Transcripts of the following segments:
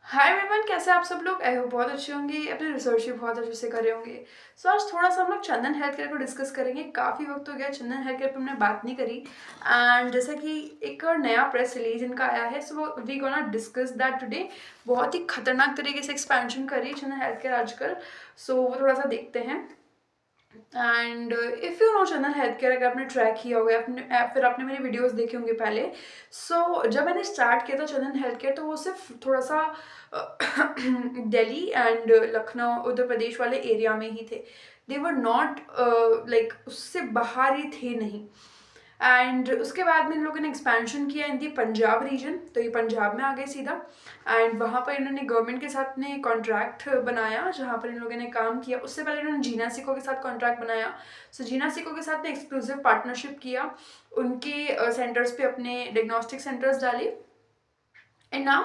Hi everyone, कैसे आप सब लोग। आई होप बहुत अच्छे होंगे, अपने रिसर्च भी बहुत अच्छे से कर रहे होंगे। सो आज थोड़ा सा हम लोग चंदन हेल्थ केयर को डिस्कस करेंगे। काफ़ी वक्त हो गया चंदन हेल्थ केयर पे हमने बात नहीं करी। एंड जैसे कि एक नया प्रेस रिलीज इनका आया है, so we gonna discuss that today. बहुत ही खतरनाक तरीके से एक्सपेंशन कर रही है चंदन हेल्थ केयर आजकल। सो वो थोड़ा सा देखते हैं। And if you know Chandan health care, अगर आपने ट्रैक किया होगा फिर आपने मेरी वीडियोस देखे होंगे पहले। जब मैंने स्टार्ट किया था चंदन हेल्थ केयर, तो वो सिर्फ थोड़ा सा दिल्ली एंड लखनऊ उत्तर प्रदेश वाले एरिया में ही थे। दे वर नॉट लाइक उससे बाहर ही थे नहीं। एंड उसके बाद में इन लोगों ने एक्सपेंशन किया इन दी पंजाब रीजन, तो ये पंजाब में आ गए सीधा। एंड वहाँ पर इन्होंने गवर्नमेंट के साथ ने कॉन्ट्रैक्ट बनाया, जहाँ पर इन लोगों ने काम किया। उससे पहले इन्होंने जीना सिको के साथ कॉन्ट्रैक्ट बनाया। जीना सिको के साथ ने एक्सक्लूसिव पार्टनरशिप किया, उनके सेंटर्स पे अपने डिग्नोस्टिक सेंटर्स डाले। And now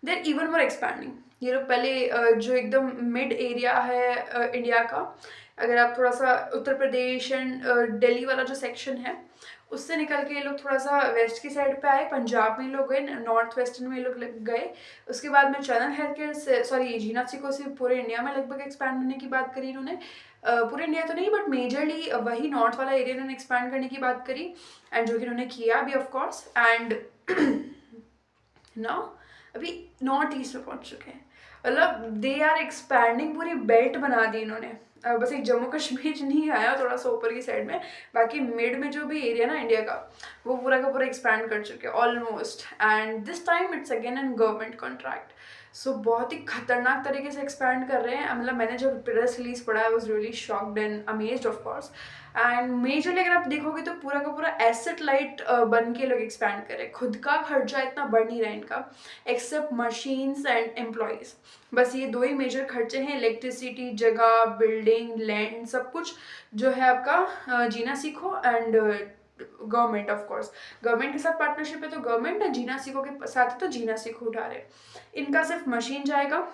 there even more expanding. ये लोग पहले जो एकदम मिड एरिया है इंडिया का, अगर आप थोड़ा सा उत्तर प्रदेश एंड दिल्ली वाला जो सेक्शन है उससे निकल के ये लोग थोड़ा सा वेस्ट की साइड पे आए। पंजाब में लोग गए, नॉर्थ वेस्टर्न में लोग गए। उसके बाद में चंदन हेल्थ केयर से, सॉरी, जीना सिको से पूरे इंडिया में लगभग एक्सपैंड होने की बात करी इन्होंने। पूरे इंडिया तो नहीं, बट मेजरली वही नॉर्थ वाला एरिया इन्होंने एक्सपैंड करने की बात करी। एंड जो कि इन्होंने किया भी ऑफकोर्स। एंड नाउ अभी नॉर्थ ईस्ट में पहुंच चुके हैं। मतलब दे आर एक्सपैंडिंग, पूरी बेल्ट बना दी इन्होंने। बस एक जम्मू कश्मीर नहीं आया थोड़ा सा ऊपर की साइड में, बाकी मिड में जो भी एरिया ना इंडिया का, वो पूरा का पूरा एक्सपैंड कर चुके हैं almost. And this time it's again an government contract. बहुत ही खतरनाक तरीके से एक्सपैंड कर रहे हैं। मतलब मैंने जब प्रेस रिलीज पढ़ा, I was really shocked and amazed of course. And majorly अगर आप देखोगे तो पूरा का पूरा एसेट लाइट बन के लोग एक्सपैंड कर रहे हैं। खुद का खर्चा इतना बढ़ नहीं रहा है इनका, एक्सेप्ट मशीन्स एंड एम्प्लॉयज। बस ये दो ही मेजर खर्चे हैं, इलेक्ट्रिसिटी, जगह, बिल्डिंग, लैंड, सब कुछ जो है आपका जीना सीखो। And government of course, government के साथ पार्टनरशिप है तो गवर्नमेंट, जीना सीखो के साथ है तो जीना सीखो उठा रहे। इनका सिर्फ मशीन जाएगा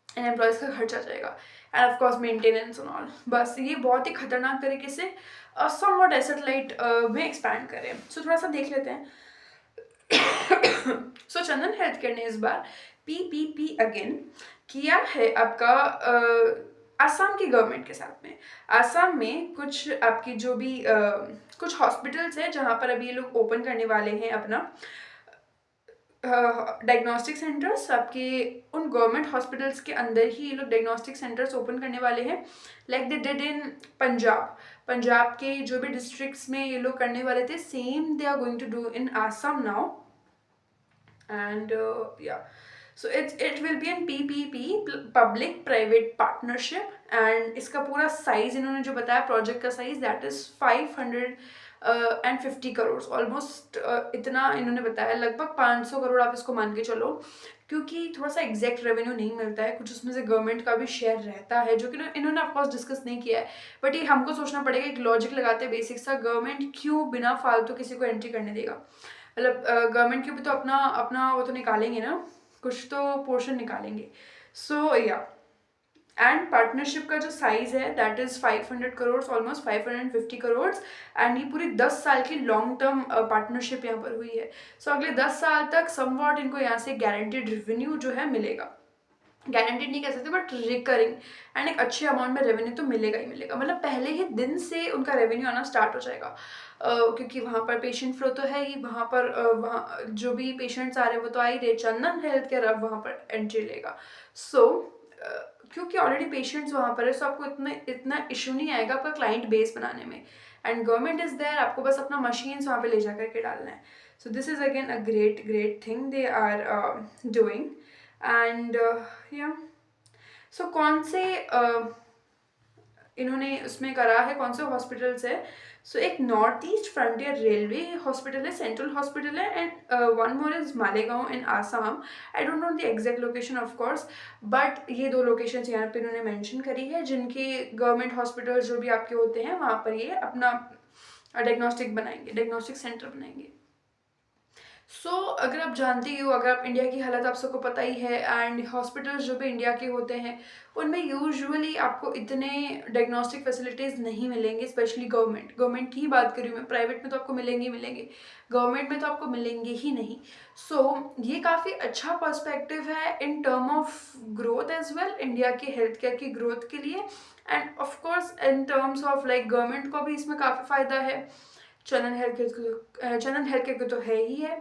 एंड एम्प्लॉयज का खर्चा जाएगा, and of course maintenance and all. बस ये बहुत ही खतरनाक तरीके से समवॉट एसेट लाइट में एक्सपैंड करें। थोड़ा सा देख लेते हैं। चंदन हेल्थ केयर ने इस बार पीपीपी अगेन किया है आपका आसाम की गवर्नमेंट के साथ में। आसाम में कुछ आपकी जो भी कुछ हॉस्पिटल्स हैं जहाँ पर अभी ये लोग ओपन करने वाले हैं अपना डायग्नोस्टिक सेंटर्स। आपके उन गवर्नमेंट हॉस्पिटल्स के अंदर ही ये लोग डायग्नोस्टिक सेंटर्स ओपन करने वाले हैं, like they did in Punjab. Punjab के जो भी डिस्ट्रिक्ट्स में ये लोग करने वाले थे, same they are going to do in Assam now. And yeah, so it will be an PPP, public private partnership. And इसका पूरा साइज इन्होंने जो बताया, प्रोजेक्ट का size, that is 550 crore almost. इतना इन्होंने बताया, लगभग 500 करोड़ आप इसको मान के चलो, क्योंकि थोड़ा सा एग्जैक्ट रेवेन्यू नहीं मिलता है। कुछ उसमें से गवर्नमेंट का भी शेयर रहता है, जो कि इन्होंने ऑफकोर्स डिस्कस नहीं किया है। बट ये हमको सोचना पड़ेगा, एक लॉजिक लगाते हैं बेसिक सा, गवर्नमेंट क्यों बिना फालतू किसी को एंट्री करने देगा। मतलब गवर्नमेंट के भी तो अपना अपना वो तो निकालेंगे ना, कुछ तो पोर्शन निकालेंगे। या, एंड पार्टनरशिप का जो साइज है that is 500 crore, almost 550 crore. And ये पूरी 10 साल की लॉन्ग टर्म पार्टनरशिप यहाँ पर हुई है। अगले 10 साल तक समवॉट इनको यहाँ से गारंटीड रेवेन्यू जो है मिलेगा। गारंटीड नहीं कह सकते, बट रिकरिंग एंड एक अच्छे अमाउंट में रेवेन्यू तो मिलेगा ही मिलेगा। मतलब पहले ही दिन से उनका रेवेन्यू आना स्टार्ट हो जाएगा। क्योंकि वहाँ पर पेशेंट फ्लो तो है ही, वहाँ पर वहाँ जो भी पेशेंट्स आ रहे हैं वो तो आ ही रहे। चंदन हेल्थ केयर अब वहाँ पर एंट्री लेगा। क्योंकि ऑलरेडी पेशेंट्स वहाँ पर है, सो आपको इतना इतना इशू नहीं आएगा आपका क्लाइंट बेस बनाने में। एंड गवर्नमेंट इज देयर, आपको बस अपना मशीन्स वहाँ पे ले जा करके डालना है। So this is again a great great thing they are doing. And yeah, कौन से इन्होंने उसमें करा है, कौन से हॉस्पिटल्स है। एक north east frontier railway hospital है, सेंट्रल हॉस्पिटल है। And one more is Malegaon in Assam. I don't know the exact location of course, but ये दो लोकेशन यहाँ पे इन्होंने मेंशन करी है, जिनके गवर्नमेंट हॉस्पिटल जो भी आपके होते हैं वहाँ पर ये अपना डायग्नोस्टिक बनाएंगे, डायग्नोस्टिक सेंटर बनाएंगे। अगर आप जानते ही हो, अगर आप इंडिया की हालत आप सबको पता ही है, एंड हॉस्पिटल्स जो भी इंडिया के होते हैं उनमें यूजुअली आपको इतने डायग्नोस्टिक फैसिलिटीज़ नहीं मिलेंगे, स्पेशली गवर्नमेंट की ही बात करी हूँ मैं। प्राइवेट में तो आपको मिलेंगे ही मिलेंगे, गवर्नमेंट में तो आपको मिलेंगे ही नहीं। ये काफ़ी अच्छा पर्सपेक्टिव है in term of growth as well, India के हेल्थ केयर की ग्रोथ के लिए, and of course in terms of like government को भी इसमें काफ़ी फ़ायदा है। चंदन हेल्थ केयर को तो है ही है,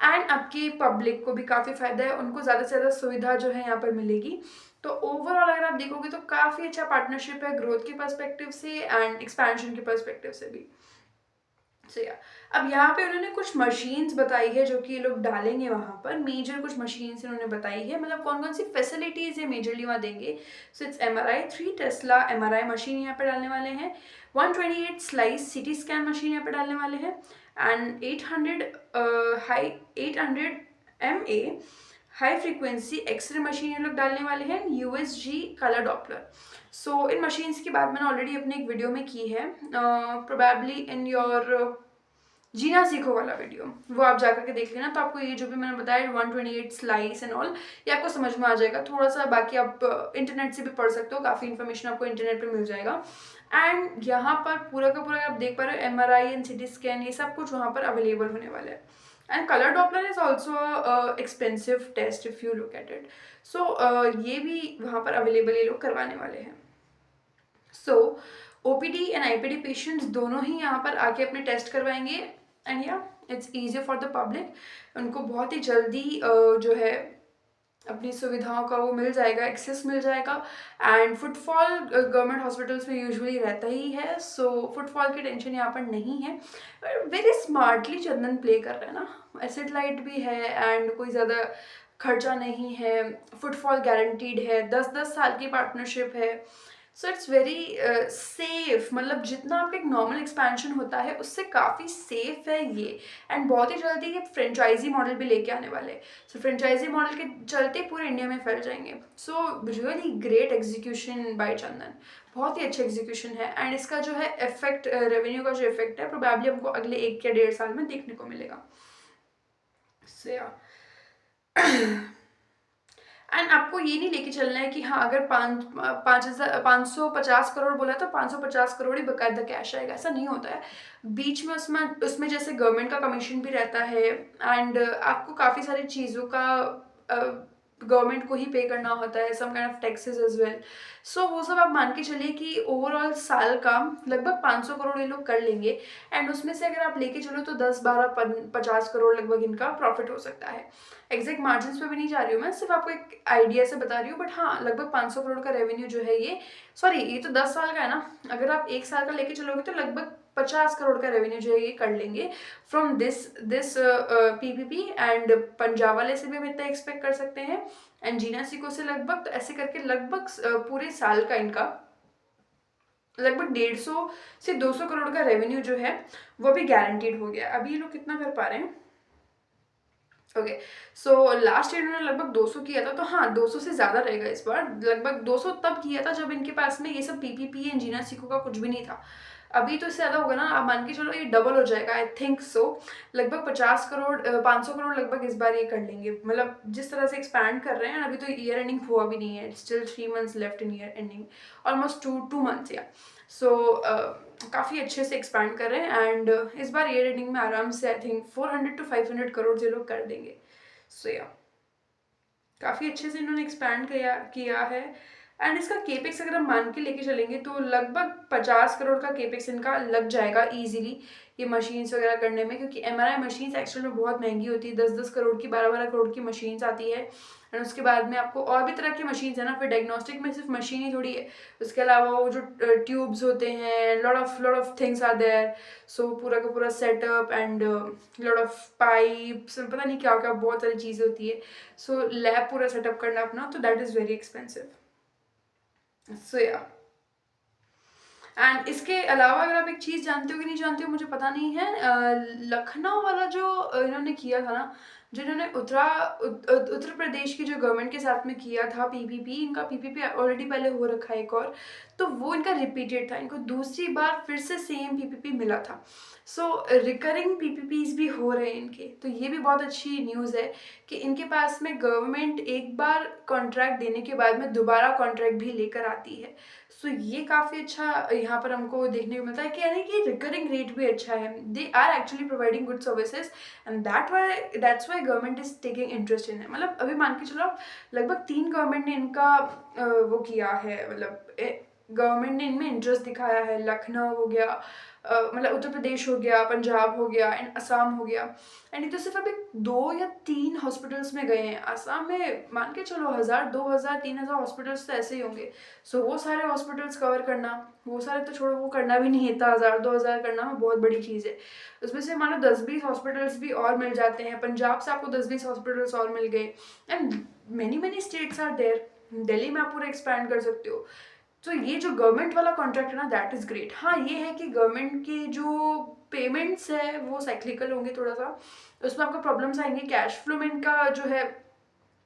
एंड आपकी पब्लिक को भी काफ़ी फ़ायदा है, उनको ज़्यादा से ज़्यादा सुविधा जो है यहाँ पर मिलेगी। तो ओवरऑल अगर आप देखोगे तो काफ़ी अच्छा पार्टनरशिप है, ग्रोथ के पर्सपेक्टिव से एंड एक्सपेंशन के पर्सपेक्टिव से भी। या अब यहाँ पे उन्होंने कुछ मशीन्स बताई है जो कि ये लोग डालेंगे वहाँ पर, मेजर कुछ मशीन्स इन्होंने बताई है, मतलब कौन कौन सी फैसिलिटीज़ ये मेजरली वहाँ देंगे। It's MRI, 3 Tesla MRI machine यहाँ पे डालने वाले हैं, 128 स्लाइस CT स्कैन मशीन यहाँ पे डालने वाले हैं, and 800 high frequency xray machine ये लोग डालने वाले हैं, USG colour Doppler. In machines की बात मैंने ऑलरेडी अपने एक वीडियो में की है, प्रोबेबली इन योर जीना सीखो वाला वीडियो, वो आप जाकर के देख लेना, तो आपको ये जो भी मैंने बताया 128 स्लाइस एंड ऑल ये आपको समझ में आ जाएगा थोड़ा सा। बाकी आप इंटरनेट से भी पढ़ सकते हो, काफ़ी इन्फॉर्मेशन आपको इंटरनेट पे मिल जाएगा। एंड यहाँ पर पूरा का पूरा आप देख पा रहे हो MRI एंड CT स्कैन ये सब कुछ वहाँ पर अवेलेबल होने वाला है। And colour Doppler is also expensive test if you look at it. ये भी वहाँ पर अवेलेबल ये लोग करवाने वाले हैं। OPD एंड IPD पेशेंट्स दोनों ही यहाँ पर आके अपने टेस्ट करवाएंगे, एंड या it's easy for the public, उनको बहुत ही जल्दी जो है अपनी सुविधाओं का वो मिल जाएगा, एक्सेस मिल जाएगा। एंड फुटफॉल गवर्नमेंट हॉस्पिटल्स में यूजुअली रहता ही है, फुटफॉल की टेंशन यहाँ पर नहीं है। वेरी स्मार्टली चंदन प्ले कर रहे हैं ना, एसेट लाइट भी है एंड कोई ज़्यादा खर्चा नहीं है, फुटफॉल गारंटीड है, 10-10 साल की पार्टनरशिप है। इट्स वेरी सेफ, मतलब जितना आपका एक नॉर्मल एक्सपेंशन होता है उससे काफ़ी सेफ है ये। एंड बहुत ही जल्दी ये फ्रेंचाइजी मॉडल भी लेके आने वाले हैं, फ्रेंचाइजी मॉडल के चलते पूरे इंडिया में फैल जाएंगे। रियली ग्रेट एग्जीक्यूशन बाय चंदन, बहुत ही अच्छा एग्जीक्यूशन है, एंड इसका जो है इफेक्ट, रेवेन्यू का जो इफेक्ट है प्रोबेबली हमको अगले 1 या 1.5 साल में देखने को मिलेगा। एंड आपको ये नहीं लेके चलना है कि हाँ अगर 550 करोड़ बोला तो 550 करोड़ ही बकायदा कैश आएगा, ऐसा नहीं होता है। बीच में उसमें जैसे गवर्नमेंट का कमीशन भी रहता है, एंड आपको काफ़ी सारी चीज़ों का गवर्नमेंट को ही पे करना होता है, some kind of taxes as well. वो सब आप मान के चलिए कि ओवरऑल साल का लगभग 500 करोड़ ये लोग कर लेंगे, एंड उसमें से अगर आप लेके चलो तो 10-12-50 करोड़ लगभग इनका प्रॉफिट हो सकता है। एग्जैक्ट मार्जिन पे भी नहीं जा रही हूँ मैं, सिर्फ आपको एक आइडिया से बता रही हूँ, बट हाँ लगभग 500 करोड़ का रेवेन्यू जो है ये तो 10 साल का है ना, अगर आप 1 साल का लेके चलोगे तो लगभग 50 करोड़ का रेवेन्यू जो है ये कर लेंगे from this PPP। And Punjab वाले से भी हम इतना एक्सपेक्ट कर सकते हैं, एंड जीना सिको से लगभग, तो ऐसे करके लगभग पूरे साल का इनका लगभग 150 से 200 करोड़ का रेवेन्यू जो है वो भी गारंटीड हो गया। अभी ये लोग कितना कर पा रहे हैं, ओके लास्ट ईयर उन्होंने लगभग 200 किया था, तो हाँ 200 से ज़्यादा रहेगा इस बार। लगभग 200 तब किया था जब इनके पास में ये सब PPP एंजीना सिको का कुछ भी नहीं था। अभी तो इससे ज़्यादा होगा ना, आप मान के चलो ये डबल हो जाएगा, आई थिंक सो। लगभग 50 करोड़ 500 करोड़ लगभग इस बार ये कर लेंगे, मतलब जिस तरह से एक्सपैंड कर रहे हैं। अभी तो ईयर एंडिंग हुआ भी नहीं है, still 3 months left in year ending, almost 2 months या काफ़ी अच्छे से एक्सपैंड कर रहे हैं, एंड इस बार ईयर एंडिंग में आराम से आई थिंक 400 to 500 करोड़ ये लोग कर देंगे। काफ़ी अच्छे से इन्होंने एक्सपैंड किया है। एंड इसका केपेक्स अगर हम मान के लेके चलेंगे तो लगभग 50 करोड़ का केपेक्स इनका लग जाएगा इजीली ये मशीन्स वगैरह करने में, क्योंकि MRI मशीन्स एक्चुअल में बहुत महंगी होती है, 10-10 करोड़ की, 12-12 करोड़ की मशीन्स आती है। एंड उसके बाद में आपको और भी तरह की मशीन्स है ना, फिर डायग्नोस्टिक में सिर्फ मशीन ही थोड़ी है, उसके अलावा वो जो ट्यूब्स होते हैं, lot of things are there. पूरा का पूरा setup and lot of pipes, पता नहीं क्या क्या बहुत सारी चीज़ें होती है। लैब पूरा सेटअप करना अपना, तो that is very expensive. And इसके अलावा अगर आप एक चीज़ जानते हो कि नहीं जानते हो मुझे पता नहीं है, लखनऊ वाला जो इन्होंने किया था ना, जिन्होंने उत्तर प्रदेश की जो गवर्नमेंट के साथ में किया था पीपीपी, इनका पीपीपी ऑलरेडी पहले हो रखा है एक और, तो वो इनका रिपीटेड था, इनको दूसरी बार फिर से सेम पीपीपी मिला था। सो रिकरिंग पीपीपीज भी हो रहे हैं इनके, तो ये भी बहुत अच्छी न्यूज़ है कि इनके पास में गवर्नमेंट एक बार कॉन्ट्रैक्ट देने के बाद में दोबारा कॉन्ट्रैक्ट भी लेकर आती है। सो ये काफ़ी अच्छा यहाँ पर हमको देखने को मिलता है कि यानी कि रिकरिंग रेट भी अच्छा है, they are actually providing good services and that's why government is taking interest in है। मतलब अभी मान के चलो लगभग 3 गवर्नमेंट ने इनका वो किया है, मतलब गवर्नमेंट ने इनमें इंटरेस्ट दिखाया है। लखनऊ हो गया, मतलब उत्तर प्रदेश हो गया, पंजाब हो गया एंड असम हो गया। एंड ये तो सिर्फ अभी 2 या 3 हॉस्पिटल्स में गए हैं। असम में मान के चलो 1000, 2000, 3000 हॉस्पिटल्स तो ऐसे ही होंगे। सो वो सारे हॉस्पिटल्स कवर करना, वो सारे तो छोड़ो, वो करना भी नहीं है, इतना 1000 2000 करना बहुत बड़ी चीज़ है। उसमें से मान लो 10-20 हॉस्पिटल्स भी और मिल जाते हैं, पंजाब से आपको 10-20 हॉस्पिटल्स और मिल गए and many many states are there. Delhi में आप पूरा एक्सपैंड कर सकते हो। तो ये जो गवर्नमेंट वाला कॉन्ट्रैक्ट है ना, दैट इज़ ग्रेट। हाँ ये है कि गवर्नमेंट के जो पेमेंट्स है वो साइक्लिकल होंगे थोड़ा सा, उसमें आपको प्रॉब्लम्स आएंगे, कैश फ्लो में इनका जो है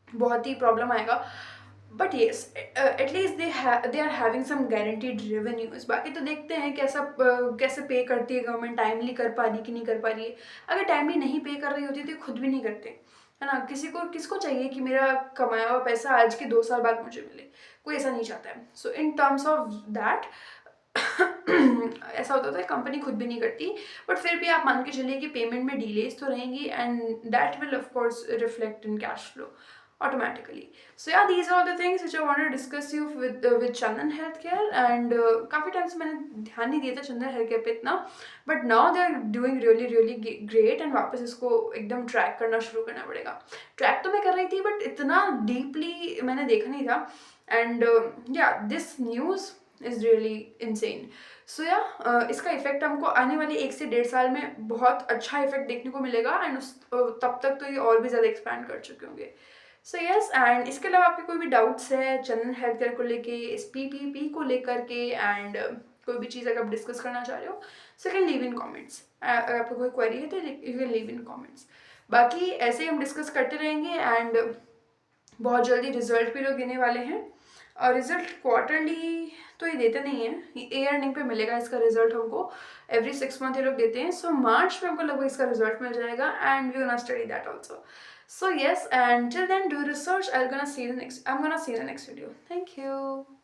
बहुत ही प्रॉब्लम आएगा। But yes, at least they are having some guaranteed revenues. बाकी तो देखते हैं कैसे पे करती है गवर्नमेंट, टाइमली कर पा रही कि नहीं कर पा रही है। अगर टाइमली नहीं पे कर रही होती तो ये खुद भी नहीं करते, है ना। किसको चाहिए कि मेरा कमाया हुआ पैसा आज के 2 साल बाद मुझे मिले, कोई ऐसा नहीं चाहता है। सो इन टर्म्स ऑफ दैट ऐसा होता था, कंपनी खुद भी नहीं करती। बट फिर भी आप मान के चलिए कि पेमेंट में डिलेज तो रहेंगी and that will of course reflect in cash flow automatically. So yeah, these are all the things which I wanted to discuss you with Chandan Healthcare and काफ़ी टाइम से मैंने ध्यान नहीं दिया था चंदन हेल्थ केयर पे इतना, but now they are doing really really great and वापस इसको एकदम ट्रैक करना शुरू करना पड़ेगा। ट्रैक तो मैं कर रही थी बट इतना डीपली मैंने देखा नहीं था and yeah this news is really insane. So yeah इसका इफेक्ट हमको आने वाले 1 से 1.5 साल में बहुत अच्छा इफेक्ट देखने को मिलेगा एंड तब तक तो ये और भी ज़्यादा एक्सपैंड कर चुके होंगे। सो यस, एंड इसके अलावा आपके कोई भी डाउट्स है चंदन हेल्थ केयर को लेके, इस पीपीपी को लेकर के एंड कोई भी चीज़ अगर आप डिस्कस करना चाह रहे हो, so can leave in comments. अगर आपको कोई क्वेरी है तो you can leave in comments. बाकी ऐसे ही हम डिस्कस करते रहेंगे एंड बहुत जल्दी रिजल्ट भी लोग देने वाले हैं। और रिजल्ट क्वार्टरली तो ये देते नहीं है, ये ए अर्निंग पे मिलेगा इसका रिजल्ट हमको, एवरी 6 मंथ ये लोग देते हैं। सो मार्च में हमको लगभग इसका रिजल्ट मिल जाएगा and we gonna study that also. So yes, and till then do research. I'm gonna see you in the next video. Thank you.